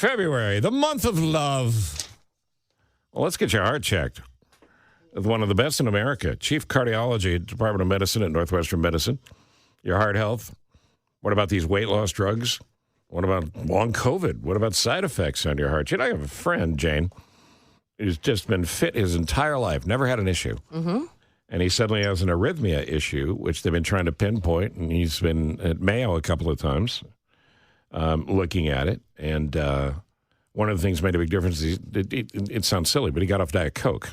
February, the month of love. Well, let's get your heart checked with one of the best in America, Chief Cardiology, Department of Medicine at Northwestern Medicine. Your heart health. What about these weight loss drugs? What about long COVID? What about side effects on your heart? You know, I have a friend, Jane, who's just been fit his entire life, never had an issue. Mm-hmm. And he suddenly has an arrhythmia issue, which they've been trying to pinpoint. And he's been at Mayo a couple of times looking at it. And one of the things made a big difference. It sounds silly, but he got off Diet Coke.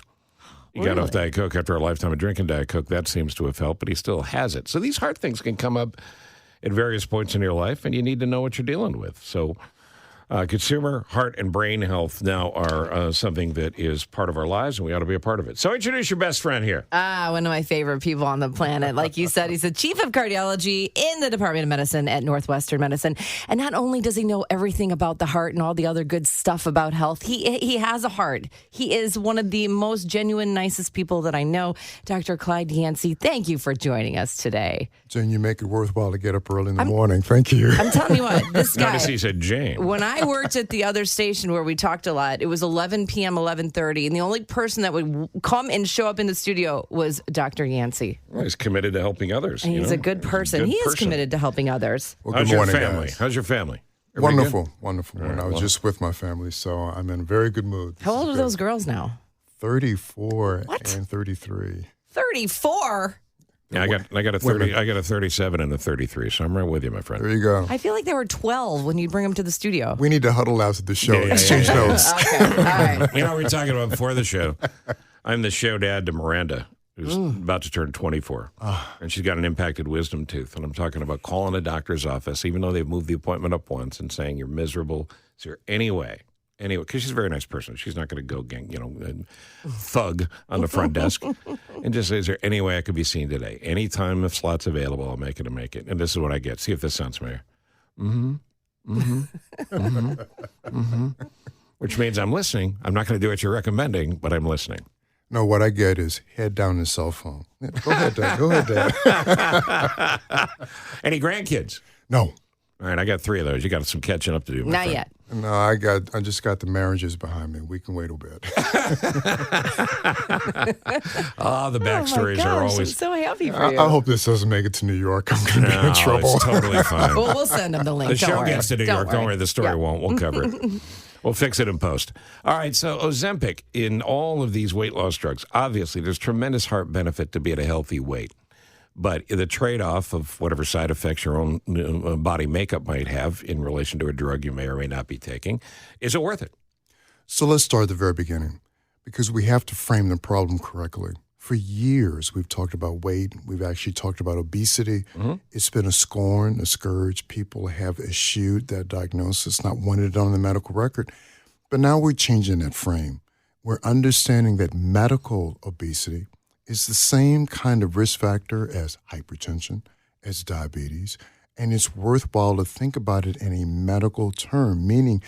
He got off Diet Coke after a lifetime of drinking Diet Coke. That seems to have helped, but he still has it. So these heart things can come up at various points in your life, and you need to know what you're dealing with. So consumer heart and brain health now are something that is part of our lives, and we ought to be a part of it. So introduce your best friend here. One of my favorite people on the planet. Like you said, he's the chief of cardiology in the Department of Medicine at Northwestern Medicine. And not only does he know everything about the heart and all the other good stuff about health, he has a heart. He is one of the most genuine, nicest people that I know. Dr. Clyde Yancy, thank you for joining us today. Jane, you make it worthwhile to get up early in the morning. Thank you. I'm telling you what, this guy. Notice he said Jane. When I worked at the other station where we talked a lot, it was 11 p.m., 11:30, and the only person that would come and show up in the studio was Dr. Yancy. Well, he's committed to helping others. And he's a good person. He is committed to helping others. Well, How's good morning, your family? guys. How's your family? Everybody Wonderful, good? wonderful. Right, I was just with my family, so I'm in a very good mood. How old are those girls now? 34 What? and 33. 34? Yeah, I got a 30. I got a 37 and a 33. So I'm right with you, my friend. There you go. I feel like they were 12 when you bring them to the studio. We need to huddle after the show. Exchange yeah. notes. Okay, all right. You know what we were talking about before the show? I'm the show dad to Miranda, who's about to turn 24. And she's got an impacted wisdom tooth. And I'm talking about calling a doctor's office, even though they've moved the appointment up once, and saying, you're miserable. Is there any way, because she's a very nice person. She's not going to go, thug on the front desk. And just say, is there any way I could be seen today? Anytime if slot's available, I'll make it and make it. And this is what I get. See if this sounds familiar. Which means I'm listening. I'm not going to do what you're recommending, but I'm listening. No, what I get is head down the cell phone. Yeah, go ahead, Dad. Go ahead, Dad. Any grandkids? No. All right, I got 3 of those. You got some catching up to do. Not yet. No, I just got the marriages behind me. We can wait a bit. The backstories are always. I'm so happy for you. I hope this doesn't make it to New York. I'm going to be in trouble. It's totally fine. Well, we'll send them the link. The Don't show worry. gets to New York. Don't worry. The story won't. We'll cover it. We'll fix it in post. All right, so Ozempic, in all of these weight loss drugs, obviously there's tremendous heart benefit to be at a healthy weight. But the trade-off of whatever side effects your own body makeup might have in relation to a drug you may or may not be taking, is it worth it? So let's start at the very beginning, because we have to frame the problem correctly. For years, we've talked about weight. We've actually talked about obesity. Mm-hmm. It's been a scorn, a scourge. People have eschewed that diagnosis, not wanted it on the medical record. But now we're changing that frame. We're understanding that medical obesity is the same kind of risk factor as hypertension, as diabetes, and it's worthwhile to think about it in a medical term, meaning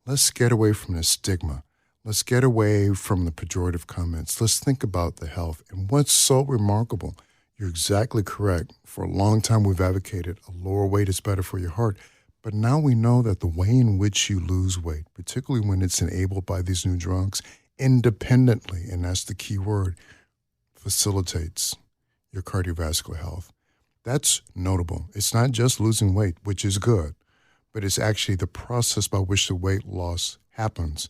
let's get away from the stigma. Let's get away from the pejorative comments. Let's think about the health. And what's so remarkable, you're exactly correct. For a long time, we've advocated a lower weight is better for your heart. But now we know that the way in which you lose weight, particularly when it's enabled by these new drugs, independently, and that's the key word, facilitates your cardiovascular health. That's notable. It's not just losing weight, which is good, but it's actually the process by which the weight loss happens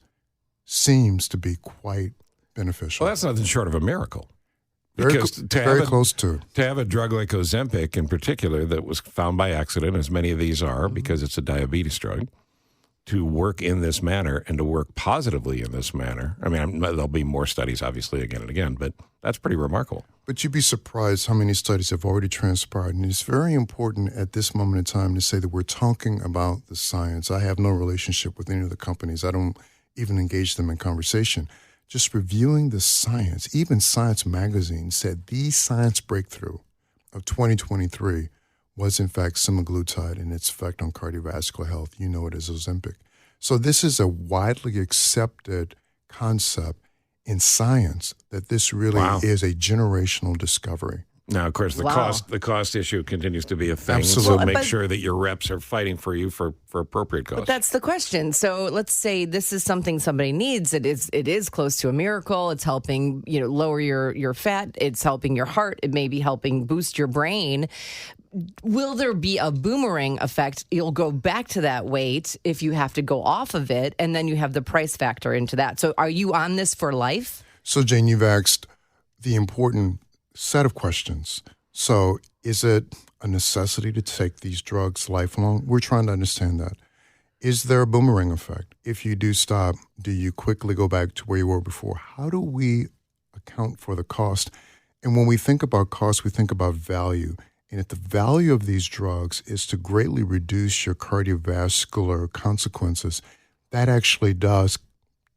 seems to be quite beneficial. Well, that's nothing short of a miracle. Very Because close to. To have a drug like Ozempic in particular that was found by accident, as many of these are, because it's a diabetes drug, to work in this manner and to work positively in this manner. I mean, there'll be more studies, obviously, again and again, but that's pretty remarkable. But you'd be surprised how many studies have already transpired. And it's very important at this moment in time to say that we're talking about the science. I have no relationship with any of the companies. I don't even engage them in conversation. Just reviewing the science. Even Science Magazine said the science breakthrough of 2023 was in fact semaglutide and its effect on cardiovascular health. You know it as Ozempic. So this is a widely accepted concept in science that this really is a generational discovery. Now, of course, the Wow. cost issue continues to be a thing. Absolutely. So make But- sure that your reps are fighting for you for appropriate costs. But that's the question. So let's say this is something somebody needs. It is close to a miracle. It's helping, lower your fat. It's helping your heart. It may be helping boost your brain. Will there be a boomerang effect? You'll go back to that weight if you have to go off of it, and then you have the price factor into that. So are you on this for life? So, Jane, you've asked the important set of questions. So, is it a necessity to take these drugs lifelong? We're trying to understand that. Is there a boomerang effect? If you do stop, do you quickly go back to where you were before? How do we account for the cost? And when we think about cost, we think about value. And if the value of these drugs is to greatly reduce your cardiovascular consequences, that actually does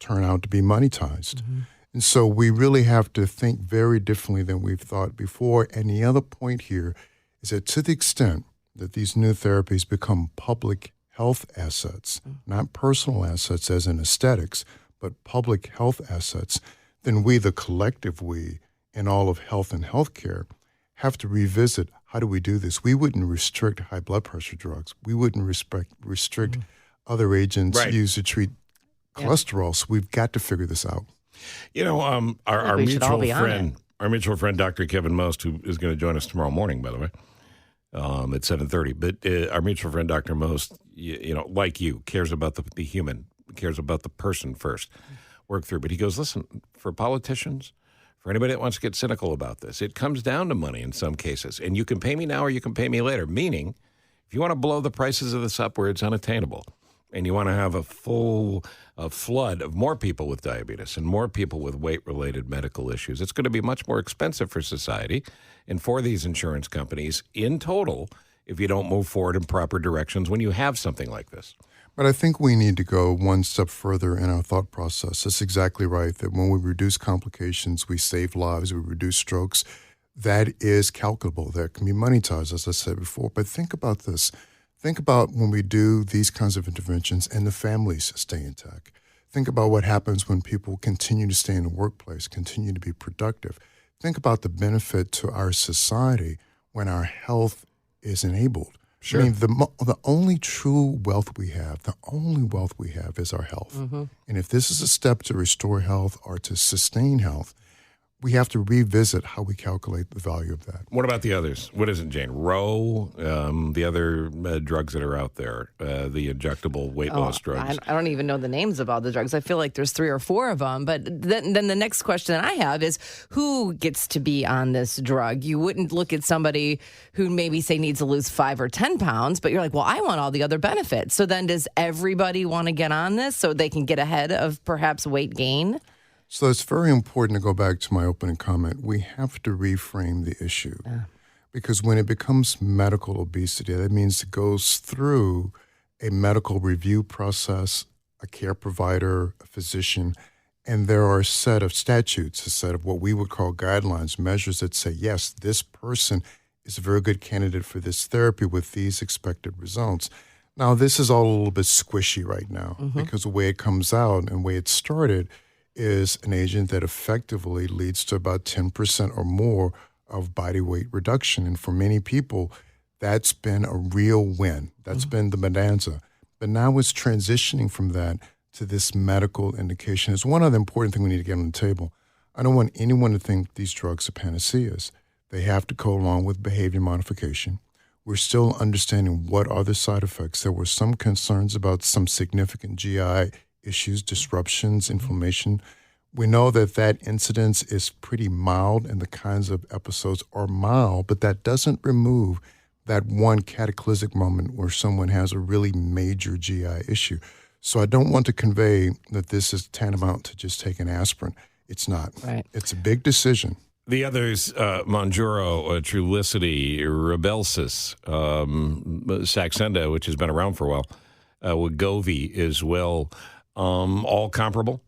turn out to be monetized. Mm-hmm. And so we really have to think very differently than we've thought before. And the other point here is that to the extent that these new therapies become public health assets, not personal assets as in aesthetics, but public health assets, then we, the collective we, in all of health and healthcare, have to revisit how do we do this. We wouldn't restrict high blood pressure drugs. We wouldn't restrict other agents used to treat cholesterol. So we've got to figure this out. Our mutual friend, Dr. Kevin Most, who is going to join us tomorrow morning, by the way, at 7:30. But our mutual friend, Dr. Most, like you, cares about the human, cares about the person first. Work through. But he goes, listen, for politicians, for anybody that wants to get cynical about this, it comes down to money in some cases. And you can pay me now or you can pay me later. Meaning, if you want to blow the prices of this up where it's unattainable, and you want to have a flood of more people with diabetes and more people with weight-related medical issues, it's going to be much more expensive for society and for these insurance companies in total if you don't move forward in proper directions when you have something like this. But I think we need to go one step further in our thought process. That's exactly right, that when we reduce complications, we save lives, we reduce strokes. That is calculable. That can be monetized, as I said before. But think about this. Think about when we do these kinds of interventions and the families stay intact. Think about what happens when people continue to stay in the workplace, continue to be productive. Think about the benefit to our society when our health is enabled. Sure. I mean, the only true wealth we have, is our health. Mm-hmm. And if this is a step to restore health or to sustain health, we have to revisit how we calculate the value of that. What about the others? What is it, Jane? Roe, the other drugs that are out there, the injectable weight loss drugs. I don't even know the names of all the drugs. I feel like there's 3 or 4 of them. But then the next question that I have is, who gets to be on this drug? You wouldn't look at somebody who maybe, say, needs to lose 5 or 10 pounds, but you're like, well, I want all the other benefits. So then does everybody want to get on this so they can get ahead of perhaps weight gain? So it's very important to go back to my opening comment. We have to reframe the issue because when it becomes medical obesity, that means it goes through a medical review process, a care provider, a physician, and there are a set of statutes, a set of what we would call guidelines, measures that say, yes, this person is a very good candidate for this therapy with these expected results. Now, this is all a little bit squishy right now because the way it comes out and the way it started is an agent that effectively leads to about 10% or more of body weight reduction. And for many people, that's been a real win. That's been the bonanza. But now it's transitioning from that to this medical indication. It's one other important thing we need to get on the table. I don't want anyone to think these drugs are panaceas. They have to go along with behavior modification. We're still understanding what are the side effects. There were some concerns about some significant GI issues, disruptions, inflammation. We know that incidence is pretty mild and the kinds of episodes are mild, but that doesn't remove that one cataclysmic moment where someone has a really major GI issue. So I don't want to convey that this is tantamount to just taking aspirin. It's not. Right. It's a big decision. The others, Mounjaro, Trulicity, Rybelsus, Saxenda, which has been around for a while, Wegovy as well, all comparable?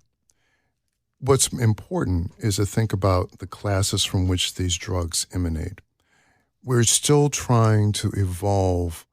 What's important is to think about the classes from which these drugs emanate. We're still trying to evolve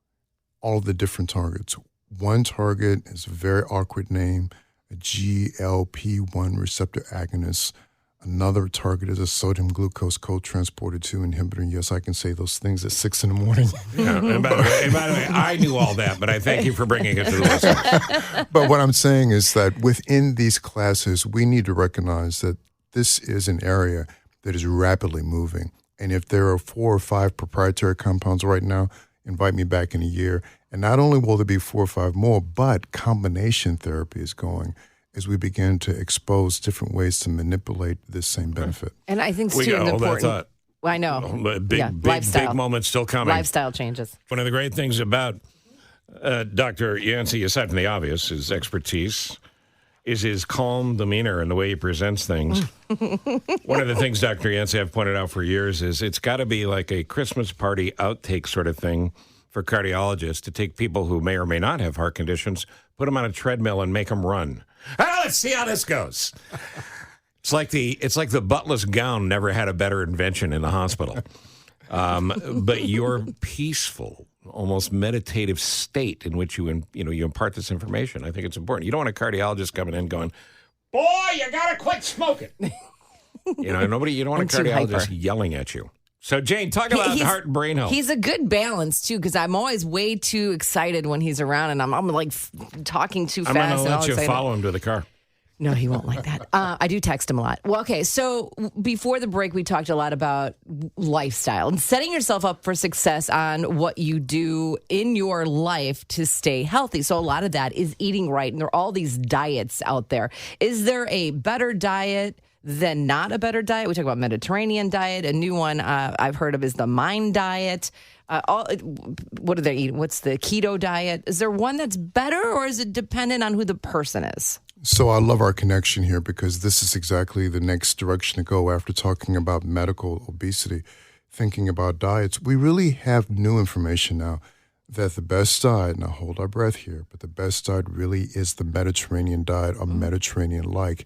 all of the different targets. One target is a very awkward name, a GLP-1 receptor agonist. Another target is a sodium glucose co-transporter 2 inhibitor. Yes, I can say those things at 6 in the morning. Yeah, and by the way, I knew all that, but I thank you for bringing it to the listeners. But what I'm saying is that within these classes, we need to recognize that this is an area that is rapidly moving. And if there are 4 or 5 proprietary compounds right now, invite me back in a year. And not only will there be 4 or 5 more, but combination therapy is going as we begin to expose different ways to manipulate this same benefit. And I think, We Stu, got an all that important. thought. I know. Big moments still coming. Lifestyle changes. One of the great things about Dr. Yancy, aside from the obvious, his expertise, is his calm demeanor and the way he presents things. One of the things, Dr. Yancy, I've pointed out for years is it's got to be like a Christmas party outtake sort of thing for cardiologists to take people who may or may not have heart conditions, put them on a treadmill and make them run. Let's see how this goes. It's like the butler's gown never had a better invention in the hospital. But your peaceful, almost meditative state in which you impart this information, I think it's important. You don't want a cardiologist coming in going, "Boy, you gotta quit smoking." You don't want a cardiologist yelling at you. So, Jane, talk about heart and brain health. He's a good balance, too, because I'm always way too excited when he's around, and I'm like talking too fast. I'm going to and all let you excited. follow him to the car. No, he won't like that. I do text him a lot. Well, okay, so before the break, we talked a lot about lifestyle and setting yourself up for success on what you do in your life to stay healthy. So a lot of that is eating right, and there are all these diets out there. Is there a better diet than not a better diet? We talk about Mediterranean diet. A new one I've heard of is the Mind diet. What do they eat? What's the keto diet? Is there one that's better, or is it dependent on who the person is? So I love our connection here because this is exactly the next direction to go after talking about medical obesity, thinking about diets. We really have new information now that the best diet, now hold our breath here, but the best diet really is the Mediterranean diet or Mediterranean-like.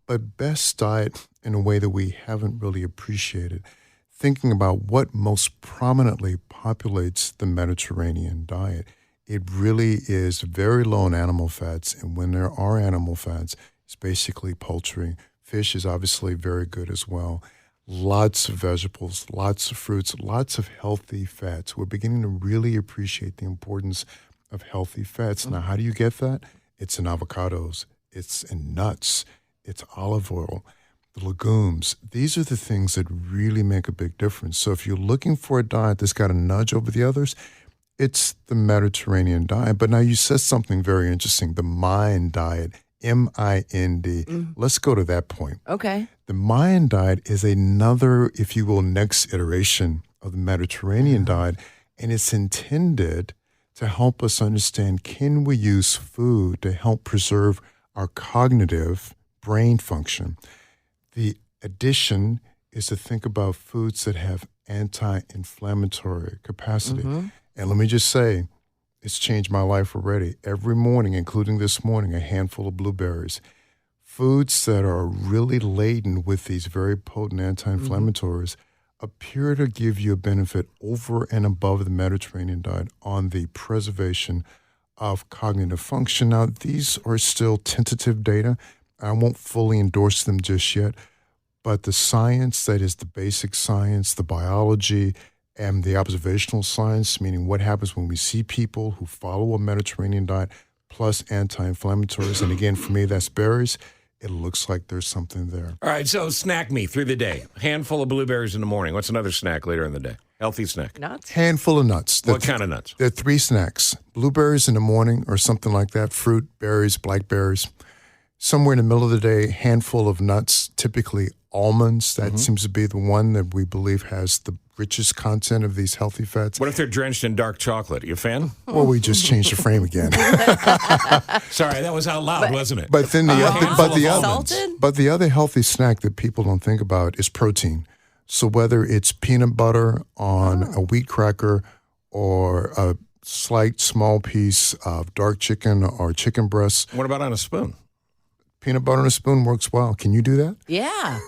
But best diet in a way that we haven't really appreciated, thinking about what most prominently populates the Mediterranean diet. It really is very low in animal fats, and when there are animal fats, it's basically poultry. Fish is obviously very good as well. Lots of vegetables, lots of fruits, lots of healthy fats. We're beginning to really appreciate the importance of healthy fats. Now, how do you get that? It's in avocados, it's in nuts, it's olive oil, the legumes. These are the things that really make a big difference. So if you're looking for a diet that's got a nudge over the others, it's the Mediterranean diet. But now you said something very interesting, the Mind diet, M-I-N-D. Let's go to that point. Okay. The Mind diet is another, if you will, next iteration of the Mediterranean diet, and it's intended to help us understand, can we use food to help preserve our cognitive brain function? The addition is to think about foods that have anti-inflammatory capacity. And let me just say, it's changed my life already. Every morning, including this morning, a handful of blueberries. Foods that are really laden with these very potent anti-inflammatories appear to give you a benefit over and above the Mediterranean diet on the preservation of cognitive function. Now, these are still tentative data. I won't fully endorse them just yet, but the science, that is the basic science, the biology, and the observational science, meaning what happens when we see people who follow a Mediterranean diet plus anti-inflammatories. And again, for me, that's berries. It looks like there's something there. All right, so snack me through the day. Handful of blueberries in the morning. What's another snack later in the day? Healthy snack. Nuts? Handful of nuts. What kind of nuts? There are 3 snacks. Blueberries in the morning or something like that. Fruit, berries, blackberries. Somewhere in the middle of the day, handful of nuts, typically almonds. That seems to be the one that we believe has the richest content of these healthy fats. What if they're drenched in dark chocolate? You a fan? Well, we just changed the frame again. Sorry, that was out loud, wasn't it? But then the other healthy snack that people don't think about is protein. So whether it's peanut butter on a wheat cracker or a slight small piece of dark chicken or chicken breast. What about on a spoon? Peanut butter on a spoon works well. Can you do that? Yeah.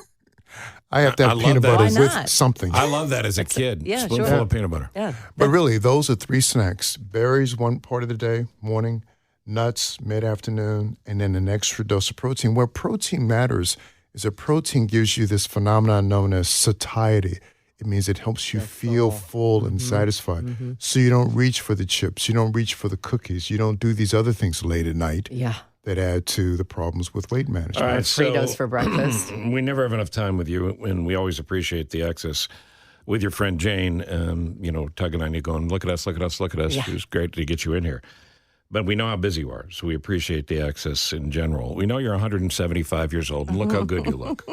I have to have peanut butter with something. I love that as a kid. Yeah, Spoonful sure. of peanut butter. Yeah. But really, those are 3 snacks. Berries one part of the day, morning, nuts mid-afternoon, and then an extra dose of protein. Where protein matters is that protein gives you this phenomenon known as satiety. It means it helps you feel full and satisfied. So you don't reach for the chips. You don't reach for the cookies. You don't do these other things late at night that add to the problems with weight management. All right, Fritos for breakfast. We never have enough time with you, and we always appreciate the access with your friend Jane, tugging on you, going, look at us, look at us, look at us. Yeah. It was great to get you in here. But we know how busy you are, so we appreciate the access in general. We know you're 175 years old, and look how good you look.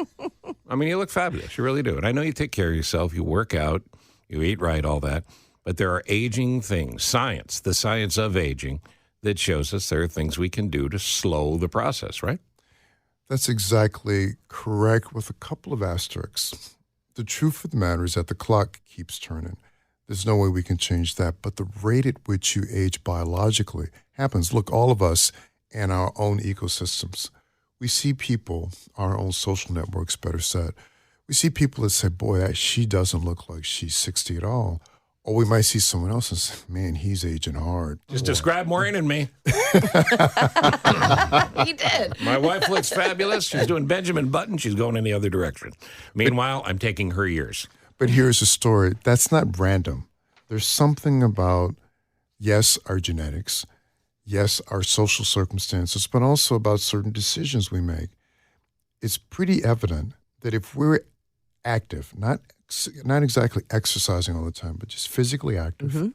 I mean, you look fabulous. You really do. And I know you take care of yourself. You work out. You eat right, all that. But there are aging things, science, the science of aging, that shows us there are things we can do to slow the process, right? That's exactly correct with a couple of asterisks. The truth of the matter is that the clock keeps turning. There's no way we can change that. But the rate at which you age biologically happens. Look, all of us and our own ecosystems, we see people, our own social networks, better said, we see people that say, boy, she doesn't look like she's 60 at all. Or we might see someone else and say, man, he's aging hard. Just describe Maureen and me. He did. My wife looks fabulous. She's doing Benjamin Button. She's going in the other direction. Meanwhile, I'm taking her years. But here's the story. That's not random. There's something about, yes, our genetics, yes, our social circumstances, but also about certain decisions we make. It's pretty evident that if we're active, not exactly exercising all the time, but just physically active,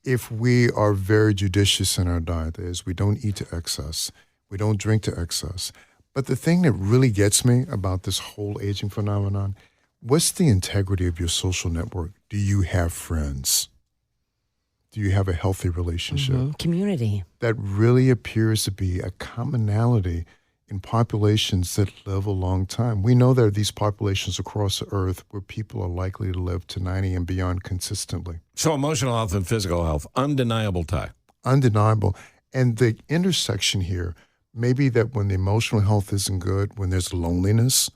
if we are very judicious in our diet, that is, we don't eat to excess, we don't drink to excess. But the thing that really gets me about this whole aging phenomenon, what's the integrity of your social network? Do you have friends? Do you have a healthy relationship? Community. That really appears to be a commonality in populations that live a long time. We know there are these populations across the earth where people are likely to live to 90 and beyond consistently. So emotional health and physical health, undeniable tie. Undeniable. And the intersection here may be that when the emotional health isn't good, when there's loneliness,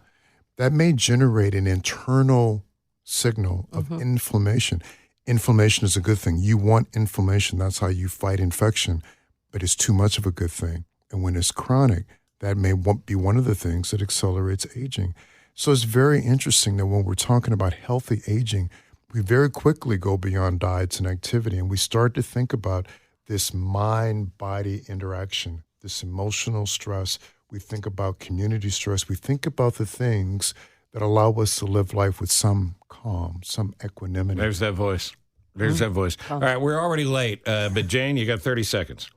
that may generate an internal signal of inflammation. Inflammation is a good thing. You want inflammation. That's how you fight infection. But it's too much of a good thing. And when it's chronic, that may be one of the things that accelerates aging. So it's very interesting that when we're talking about healthy aging, we very quickly go beyond diets and activity, and we start to think about this mind-body interaction, this emotional stress. We think about community stress. We think about the things that allow us to live life with some calm, some equanimity. There's that voice. There's that voice. All right, we're already late, but Jane, you got 30 seconds.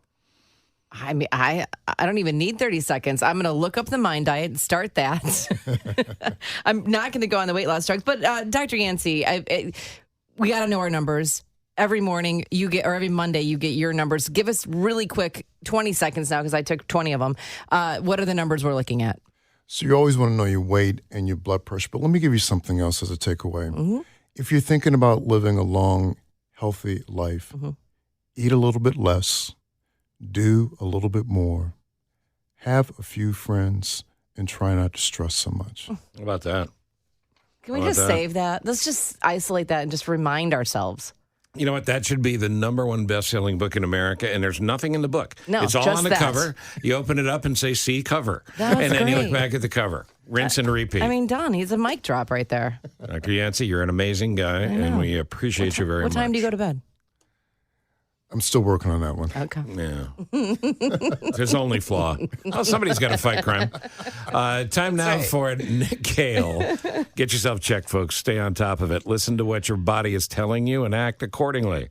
I mean, I don't even need 30 seconds. I'm going to look up the Mind Diet and start that. I'm not going to go on the weight loss drugs. But Dr. Yancy, we got to know our numbers. Every morning you get, or every Monday you get your numbers. Give us really quick 20 seconds now because I took 20 of them. What are the numbers we're looking at? So you always want to know your weight and your blood pressure. But let me give you something else as a takeaway. If you're thinking about living a long, healthy life, eat a little bit less. Do a little bit more, have a few friends, and try not to stress so much. How about that? Can we just save that? Let's just isolate that and just remind ourselves. You know what? That should be the #1 best-selling book in America, and there's nothing in the book. No, it's all just on the that. cover. You open it up and say, see cover. That's and then you great. look back at the cover. Rinse and repeat. I mean, Don, he's a mic drop right there. Dr. Yancy, you're an amazing guy, and we appreciate you very much. What time do you go to bed? I'm still working on that one. Okay. Yeah. There's only flaw. Oh, somebody's got to fight crime. Time now for Nick Kale. Get yourself checked, folks. Stay on top of it. Listen to what your body is telling you and act accordingly.